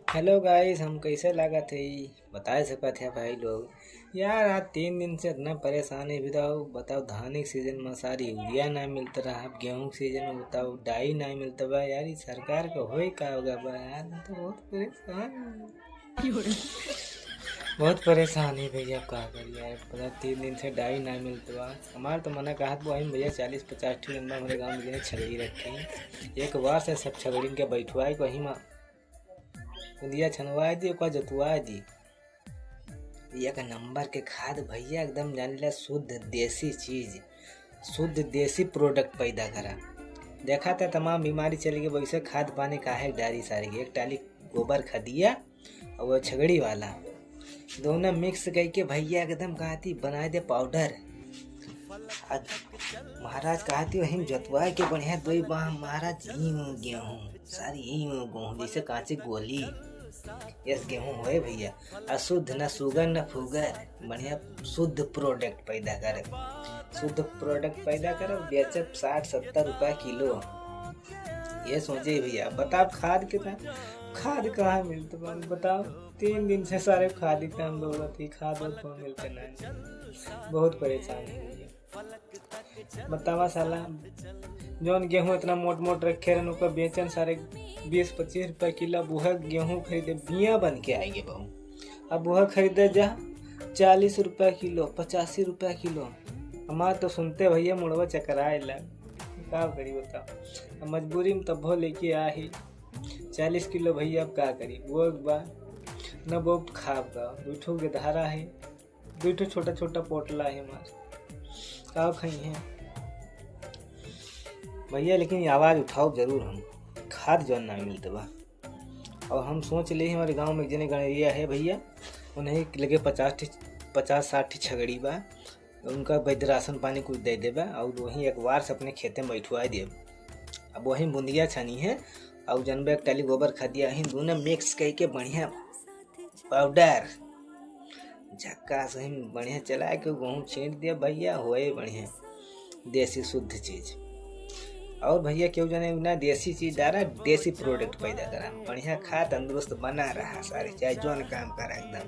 Hello guys, हम कैसे लगा थे बता सकते हैं भाई लोग। यार आज 3 दिन से इतना परेशान है। बताओ धान के सीजन में सारी यूरिया ना मिलता रहा। अब गेहूं के सीजन में बताओ डाई ना मिलता बा। यार ये सरकार का होई का होगा बा। यार मैं तो बहुत परेशान हूँ। बहुत परेशान है भैया, अब का करिए यार। पता 3 दिन से डाई ना मिलता बा। हमारे तो मना कहा वही भैया 40-50 ठी नंबर हमारे गाँव में छगड़ी रखी है। एक बार से सब छगड़ी के बैठवाई वही में दिया छनवा दी ओका जोतवा दी। एक नंबर के खाद भैया एकदम जानिला शुद्ध देसी चीज, शुद्ध देसी प्रोडक्ट पैदा करा। देखा था तमाम बीमारी चली गई। वैसे खाद पानी काहे डारी सारी एक टाली गोबर खदिया और वो छगड़ी वाला दोनों मिक्स करके भैया एकदम कहती बना दे पाउडर। महाराज कहती वही जोतवा के बढ़िया दो महाराज गेहूँ सारी गेहूँ जैसे कांचे गोली। यस गेहूँ होए भैया, अशुद्ध न सुगर न फुगर, बढ़िया शुद्ध प्रोडक्ट पैदा करे। शुद्ध प्रोडक्ट पैदा करे बेचब 60-70 रुपया किलो। ये सोचे भैया। बताओ खाद कितना, खाद कहाँ मिलता बताओ। 3 दिन से सारे खाद ही काम दौड़त ही, खाद तो मिलते नहीं। बहुत परेशान है भैया। बतावा साला जौन गेहूँ इतना मोट रखे रहन ऊपर बेचन सारे 20-25 रुपया किलो। वह गेहूँ खरीदे बिया बन के आएंगे बहू। अब वह खरीदे जा 40 रुपया किलो, 85 रुपया किलो। हमारे तो सुनते भैया मुड़वा चकराए लग। का करी बताओ। अब मजबूरी में तब लेके आ ही 40 किलो भैया। अब का करी वो बा न वो खाब का दूठो के धारा है, दूठो छोटा पोटला है हमारे का खाई है भैया। लेकिन आवाज़ उठाओ जरूर हम, खाद जो ना मिलते बा। और हम सोच ले हमारे गांव में जने गणरिया है भैया, उन्हें लगे 50-60 छगड़ी बा। उनका वैध राशन पानी कुछ दे देबा और वहीं एक बार से अपने खेते में बैठवा दे। अब वहीं बूंदिया छनी है और जनबे एक टाली गोबर खदिया ही दोनों मिक्स करके बढ़िया पाउडर झक्का सही बढ़िया चला के गेहूँ छींट दिया भैया। होए बढ़िया देसी शुद्ध चीज। और भैया क्यों जाने ना देसी चीज डाला, देसी प्रोडक्ट पैदा करा, बढ़िया खा तंदुरुस्त बना रहा सारे चाहे जौन काम करा एकदम।